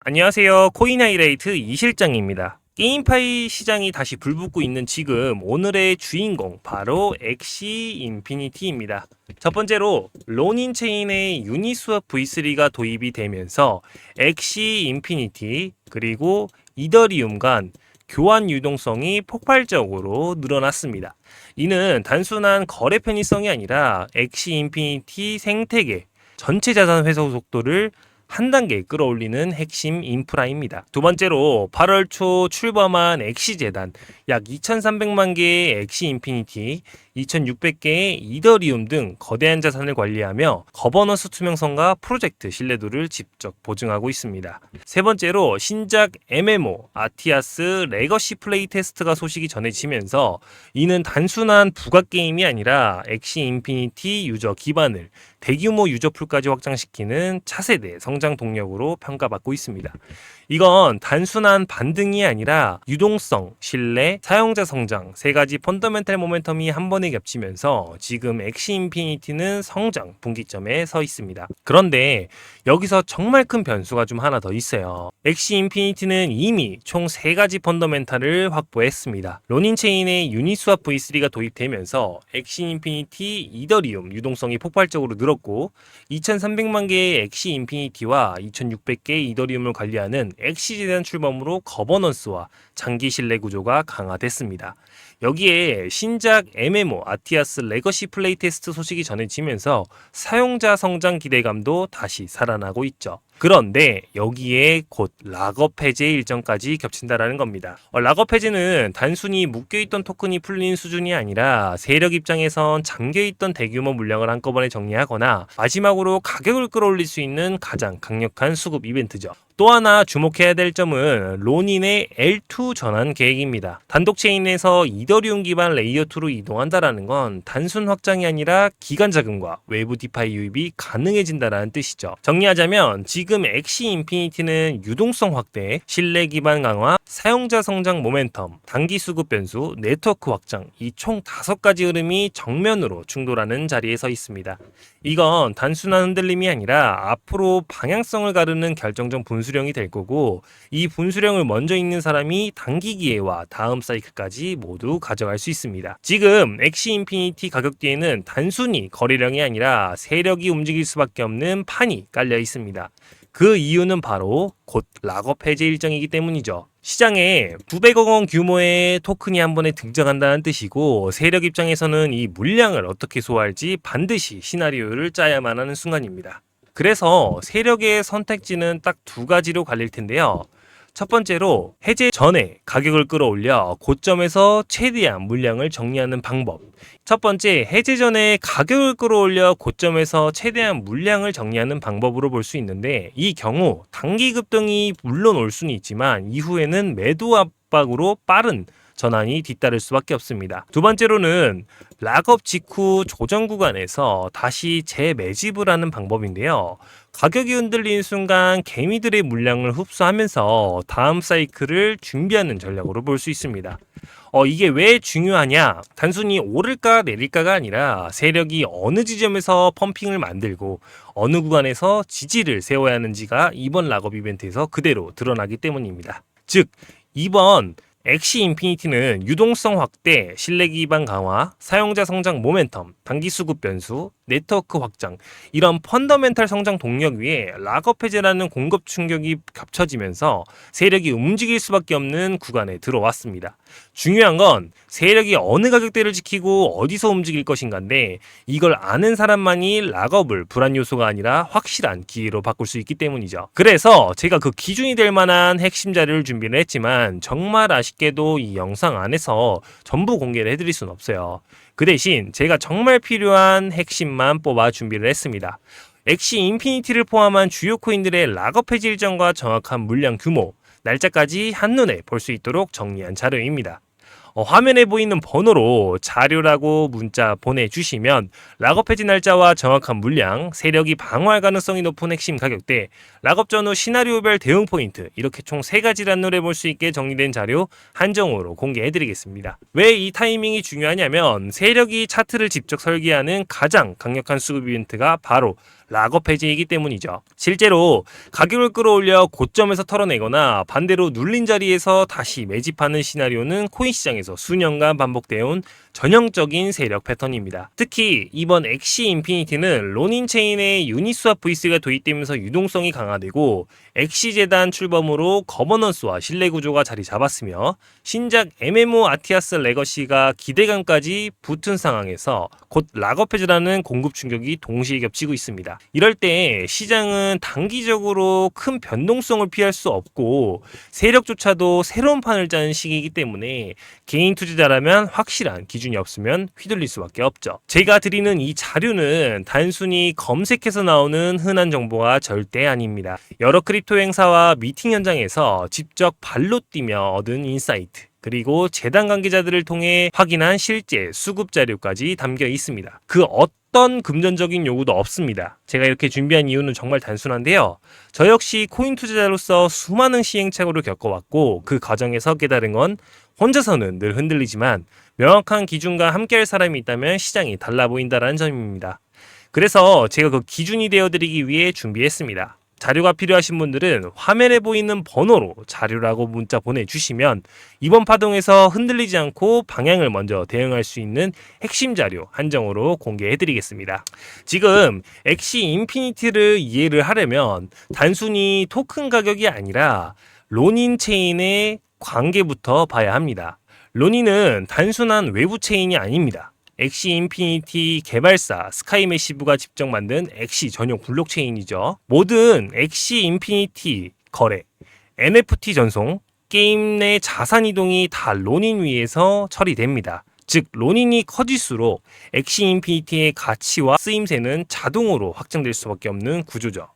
안녕하세요. 코인하이라이트 이실장입니다. 게임파이 시장이 다시 불붙고 있는 지금 오늘의 주인공 바로 엑시 인피니티입니다. 첫 번째로 론인 체인의 유니스왑 V3가 도입이 되면서 엑시 인피니티 그리고 이더리움 간 교환 유동성이 폭발적으로 늘어났습니다. 이는 단순한 거래 편의성이 아니라 엑시 인피니티 생태계 전체 자산 회수 속도를 한 단계 끌어올리는 핵심 인프라입니다. 두 번째로 8월 초 출범한 엑시재단, 약 2,300만 개의 엑시 인피니티, 2,600개의 이더리움 등 거대한 자산을 관리하며 거버넌스 투명성과 프로젝트 신뢰도를 직접 보증하고 있습니다. 세 번째로 신작 MMO 아티아스 레거시 플레이 테스트가 소식이 전해지면서 이는 단순한 부가 게임이 아니라 엑시 인피니티 유저 기반을 대규모 유저풀까지 확장시키는 차세대 성장 동력으로 평가받고 있습니다. 이건 단순한 반등이 아니라 유동성, 신뢰, 사용자 성장 세 가지 펀더멘탈 모멘텀이 한 번에 겹치면서 지금 엑시 인피니티는 성장 분기점에 서 있습니다. 그런데 여기서 정말 큰 변수가 좀 하나 더 있어요. 엑시 인피니티는 이미 총 세 가지 펀더멘탈을 확보했습니다. 론인 체인의 유니스왑 V3가 도입되면서 엑시 인피니티 이더리움 유동성이 폭발적으로 늘었고 2,300만 개의 엑시 인피니티와 2,600개의 이더리움을 관리하는 엑시재단 출범으로 거버넌스와 장기 신뢰 구조가 강화됐습니다. 여기에 신작 MMO 아티아스 레거시 플레이 테스트 소식이 전해지면서 사용자 성장 기대감도 다시 살아나고 있죠. 그런데 여기에 곧 락업 해제 일정까지 겹친다라는 겁니다. 락업 해제는 단순히 묶여있던 토큰이 풀린 수준이 아니라 세력 입장에선 잠겨있던 대규모 물량을 한꺼번에 정리하거나 마지막으로 가격을 끌어올릴 수 있는 가장 강력한 수급 이벤트죠. 또 하나 주목해야 될 점은 론인의 L2 전환 계획입니다. 단독 체인에서 이더리움 기반 레이어2로 이동한다라는 건 단순 확장이 아니라 기간 자금과 외부 디파이 유입이 가능해진다는 뜻이죠. 정리하자면 지금 엑시 인피니티는 유동성 확대, 신뢰 기반 강화, 사용자 성장 모멘텀, 단기 수급 변수, 네트워크 확장 이 총 5가지 흐름이 정면으로 충돌하는 자리에 서 있습니다. 이건 단순한 흔들림이 아니라 앞으로 방향성을 가르는 결정적 분수령이 될 거고 이 분수령을 먼저 읽는 사람이 단기 기회와 다음 사이클까지 모두 가져갈 수 있습니다. 지금 엑시 인피니티 가격대에는 단순히 거래량이 아니라 세력이 움직일 수밖에 없는 판이 깔려 있습니다. 그 이유는 바로 곧 락업 해제 일정이기 때문이죠. 시장에 900억 원 규모의 토큰이 한 번에 등장한다는 뜻이고 세력 입장에서는 이 물량을 어떻게 소화할지 반드시 시나리오를 짜야만 하는 순간입니다. 그래서 세력의 선택지는 딱 두 가지로 갈릴 텐데요. 첫 번째로 해제 전에 가격을 끌어올려 고점에서 최대한 물량을 정리하는 방법. 첫 번째, 해제 전에 가격을 끌어올려 고점에서 최대한 물량을 정리하는 방법으로 볼 수 있는데 이 경우 단기 급등이 물론 올 수는 있지만 이후에는 매도 압박으로 빠른 전환이 뒤따를 수밖에 없습니다. 두 번째로는 락업 직후 조정 구간에서 다시 재매집을 하는 방법인데요. 가격이 흔들리는 순간 개미들의 물량을 흡수하면서 다음 사이클을 준비하는 전략으로 볼 수 있습니다. 이게 왜 중요하냐? 단순히 오를까 내릴까가 아니라 세력이 어느 지점에서 펌핑을 만들고 어느 구간에서 지지를 세워야 하는지가 이번 락업 이벤트에서 그대로 드러나기 때문입니다. 즉, 이번 엑시 인피니티는 유동성 확대, 신뢰 기반 강화, 사용자 성장 모멘텀, 단기 수급 변수, 네트워크 확장 이런 펀더멘탈 성장 동력 위에 락업 해제라는 공급 충격이 겹쳐지면서 세력이 움직일 수밖에 없는 구간에 들어왔습니다. 중요한 건 세력이 어느 가격대를 지키고 어디서 움직일 것인가인데 이걸 아는 사람만이 락업을 불안 요소가 아니라 확실한 기회로 바꿀 수 있기 때문이죠. 그래서 제가 그 기준이 될 만한 핵심 자료를 준비를 했지만 정말 아쉽게도 이 영상 안에서 전부 공개를 해드릴 수는 없어요. 그 대신 제가 정말 필요한 핵심만 뽑아 준비를 했습니다. 엑시 인피니티를 포함한 주요 코인들의 락업 해지 일정과 정확한 물량 규모, 날짜까지 한눈에 볼 수 있도록 정리한 자료입니다. 화면에 보이는 번호로 자료라고 문자 보내주시면 락업 해지 날짜와 정확한 물량, 세력이 방어할 가능성이 높은 핵심 가격대, 락업 전후 시나리오별 대응 포인트 이렇게 총 3가지를 한눈에 볼 수 있게 정리된 자료 한정으로 공개해드리겠습니다. 왜 이 타이밍이 중요하냐면 세력이 차트를 직접 설계하는 가장 강력한 수급 이벤트가 바로 락업 해제이기 때문이죠. 실제로 가격을 끌어올려 고점에서 털어내거나 반대로 눌린 자리에서 다시 매집하는 시나리오는 코인 시장에서 수년간 반복되어 온 전형적인 세력 패턴입니다. 특히 이번 엑시 인피니티는 로닌 체인에 유니스왑 V3가 도입되면서 유동성이 강화되고 엑시 재단 출범으로 거버넌스와 신뢰 구조가 자리 잡았으며 신작 MMO 아티아스 레거시가 기대감까지 붙은 상황에서 곧 락업 해제라는 공급 충격이 동시에 겹치고 있습니다. 이럴 때 시장은 단기적으로 큰 변동성을 피할 수 없고 세력조차도 새로운 판을 짜는 시기이기 때문에 개인 투자자라면 확실한 기준이 없으면 휘둘릴 수밖에 없죠. 제가 드리는 이 자료는 단순히 검색해서 나오는 흔한 정보가 절대 아닙니다. 여러 크립토 행사와 미팅 현장에서 직접 발로 뛰며 얻은 인사이트, 그리고 재단 관계자들을 통해 확인한 실제 수급 자료까지 담겨 있습니다. 그 어떤 금전적인 요구도 없습니다. 제가 이렇게 준비한 이유는 정말 단순한데요. 저 역시 코인 투자자로서 수많은 시행착오를 겪어왔고 그 과정에서 깨달은 건 혼자서는 늘 흔들리지만 명확한 기준과 함께할 사람이 있다면 시장이 달라 보인다는 점입니다. 그래서 제가 그 기준이 되어드리기 위해 준비했습니다. 자료가 필요하신 분들은 화면에 보이는 번호로 자료라고 문자 보내주시면 이번 파동에서 흔들리지 않고 방향을 먼저 대응할 수 있는 핵심 자료 한정으로 공개해드리겠습니다. 지금 엑시 인피니티를 이해를 하려면 단순히 토큰 가격이 아니라 로닌 체인의 관계부터 봐야 합니다. 로닌은 단순한 외부 체인이 아닙니다. 엑시 인피니티 개발사 스카이매시브가 직접 만든 엑시 전용 블록체인이죠. 모든 엑시 인피니티 거래, NFT 전송, 게임 내 자산 이동이 다 로닌 위에서 처리됩니다. 즉 로닌이 커질수록 엑시 인피니티의 가치와 쓰임새는 자동으로 확장될 수밖에 없는 구조죠.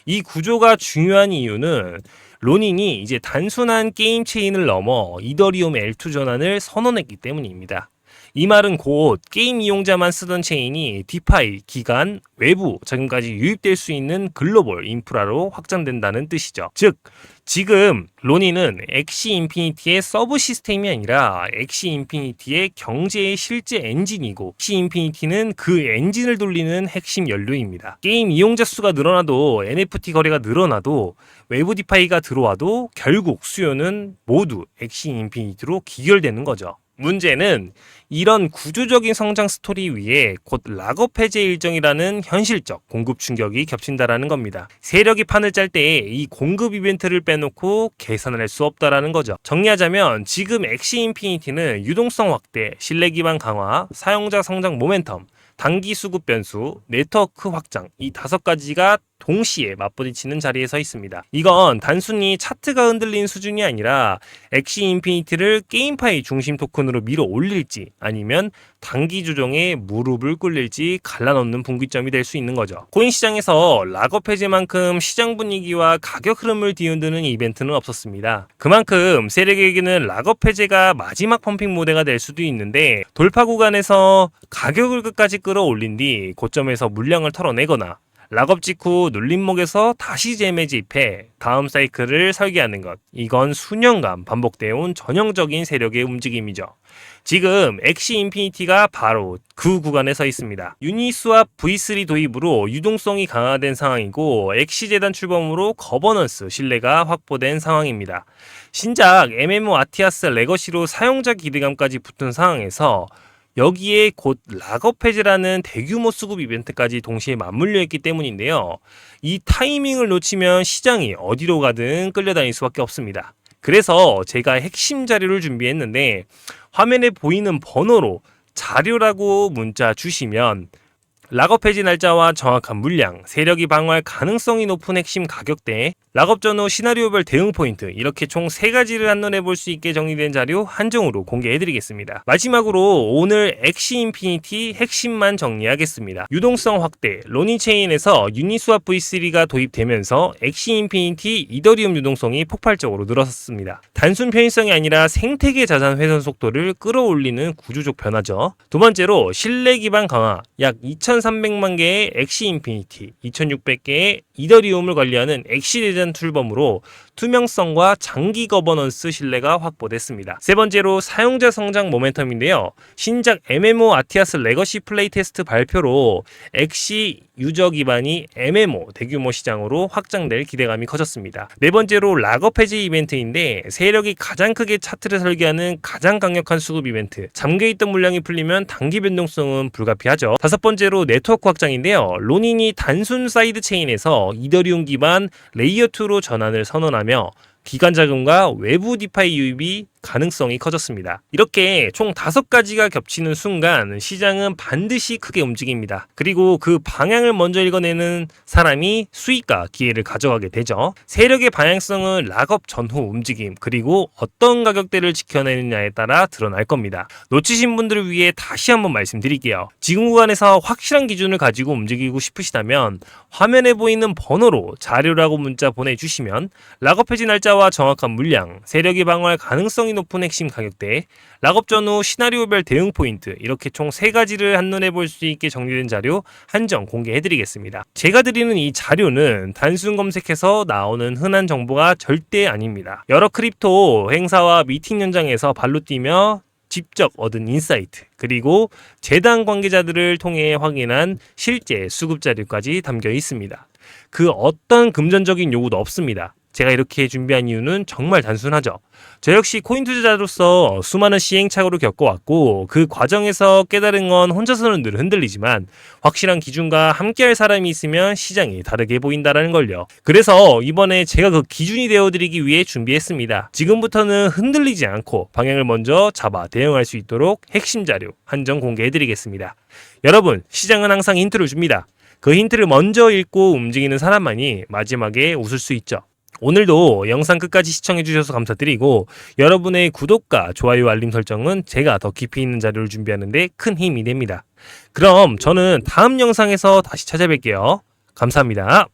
이 구조가 중요한 이유는 로닌이 이제 단순한 게임 체인을 넘어 이더리움 L2 전환을 선언했기 때문입니다. 이 말은 곧 게임 이용자만 쓰던 체인이 디파이, 기간, 외부 자금까지 유입될 수 있는 글로벌 인프라로 확장된다는 뜻이죠. 즉, 지금 로닌은 엑시 인피니티의 서브 시스템이 아니라 엑시 인피니티의 경제의 실제 엔진이고 엑시 인피니티는 그 엔진을 돌리는 핵심 연료입니다. 게임 이용자 수가 늘어나도 NFT 거래가 늘어나도 외부 디파이가 들어와도 결국 수요는 모두 엑시 인피니티로 기결되는 거죠. 문제는 이런 구조적인 성장 스토리 위에 곧 락업 해제 일정이라는 현실적 공급 충격이 겹친다라는 겁니다. 세력이 판을 짤 때 이 공급 이벤트를 빼놓고 계산을 할 수 없다라는 거죠. 정리하자면 지금 엑시 인피니티는 유동성 확대, 신뢰 기반 강화, 사용자 성장 모멘텀, 단기 수급 변수, 네트워크 확장 이 5가지가 동시에 맞부딪히는 자리에 서 있습니다. 이건 단순히 차트가 흔들린 수준이 아니라 엑시 인피니티를 게임파이 중심 토큰으로 밀어 올릴지 아니면 단기 조정에 무릎을 꿇릴지 갈라놓는 분기점이 될 수 있는 거죠. 코인 시장에서 락업 해제만큼 시장 분위기와 가격 흐름을 뒤흔드는 이벤트는 없었습니다. 그만큼 세력에게는 락업 해제가 마지막 펌핑 모델가 될 수도 있는데 돌파 구간에서 가격을 끝까지 끌어올린 뒤 고점에서 물량을 털어내거나 락업 직후 눌림목에서 다시 재매집해 다음 사이클을 설계하는 것. 이건 수년간 반복되어 온 전형적인 세력의 움직임이죠. 지금 엑시 인피니티가 바로 그 구간에 서 있습니다. 유니스왑 V3 도입으로 유동성이 강화된 상황이고 엑시 재단 출범으로 거버넌스 신뢰가 확보된 상황입니다. 신작 MMO 아티아스 레거시로 사용자 기대감까지 붙은 상황에서 여기에 곧 락업 해제라는 대규모 수급 이벤트까지 동시에 맞물려 있기 때문인데요. 이 타이밍을 놓치면 시장이 어디로 가든 끌려다닐 수밖에 없습니다. 그래서 제가 핵심 자료를 준비했는데 화면에 보이는 번호로 자료라고 문자 주시면 락업 해지 날짜와 정확한 물량, 세력이 방어할 가능성이 높은 핵심 가격대, 락업 전후 시나리오별 대응 포인트 이렇게 총 3가지를 한눈에 볼 수 있게 정리된 자료 한정으로 공개해드리겠습니다. 마지막으로 오늘 엑시 인피니티 핵심만 정리하겠습니다. 유동성 확대, 로닌 체인에서 유니스왑 V3가 도입되면서 엑시 인피니티 이더리움 유동성이 폭발적으로 늘어섰습니다. 단순 편의성이 아니라 생태계 자산 훼손 속도를 끌어올리는 구조적 변화죠. 두 번째로 신뢰 기반 강화, 약 2,300만 개의 엑시 인피니티, 2,600개의 이더리움을 관리하는 엑시 대전 툴범으로 투명성과 장기 거버넌스 신뢰가 확보됐습니다. 세 번째로 사용자 성장 모멘텀인데요. 신작 MMO 아티아스 레거시 플레이테스트 발표로 엑시 유저 기반이 MMO 대규모 시장으로 확장될 기대감이 커졌습니다. 네 번째로 락업 해제 이벤트인데 세력이 가장 크게 차트를 설계하는 가장 강력한 수급 이벤트. 잠겨있던 물량이 풀리면 단기 변동성은 불가피하죠. 다섯 번째로 네트워크 확장인데요. 로닌이 단순 사이드 체인에서 이더리움 기반 레이어2로 전환을 선언하며 기관 자금과 외부 디파이 유입이 가능성이 커졌습니다. 이렇게 총 5가지가 겹치는 순간 시장은 반드시 크게 움직입니다. 그리고 그 방향을 먼저 읽어내는 사람이 수익과 기회를 가져가게 되죠. 세력의 방향성은 락업 전후 움직임 그리고 어떤 가격대를 지켜내느냐에 따라 드러날 겁니다. 놓치신 분들을 위해 다시 한번 말씀드릴게요. 지금 구간에서 확실한 기준을 가지고 움직이고 싶으시다면 화면에 보이는 번호로 자료라고 문자 보내주시면 락업 해지 날짜와 정확한 물량, 세력이 방어할 가능성이 높은 핵심 가격대, 락업 전후 시나리오별 대응 포인트 이렇게 총 3가지를 한눈에 볼 수 있게 정리된 자료 한정 공개해드리겠습니다. 제가 드리는 이 자료는 단순 검색해서 나오는 흔한 정보가 절대 아닙니다. 여러 크립토 행사와 미팅 현장에서 발로 뛰며 직접 얻은 인사이트 그리고 재단 관계자들을 통해 확인한 실제 수급 자료까지 담겨 있습니다. 그 어떤 금전적인 요구도 없습니다. 제가 이렇게 준비한 이유는 정말 단순하죠. 저 역시 코인 투자자로서 수많은 시행착오를 겪어왔고 그 과정에서 깨달은 건 혼자서는 늘 흔들리지만 확실한 기준과 함께할 사람이 있으면 시장이 다르게 보인다는 걸요. 그래서 이번에 제가 그 기준이 되어드리기 위해 준비했습니다. 지금부터는 흔들리지 않고 방향을 먼저 잡아 대응할 수 있도록 핵심 자료 한정 공개해드리겠습니다. 여러분, 시장은 항상 힌트를 줍니다. 그 힌트를 먼저 읽고 움직이는 사람만이 마지막에 웃을 수 있죠. 오늘도 영상 끝까지 시청해주셔서 감사드리고 여러분의 구독과 좋아요 알림 설정은 제가 더 깊이 있는 자료를 준비하는 데 큰 힘이 됩니다. 그럼 저는 다음 영상에서 다시 찾아뵐게요. 감사합니다.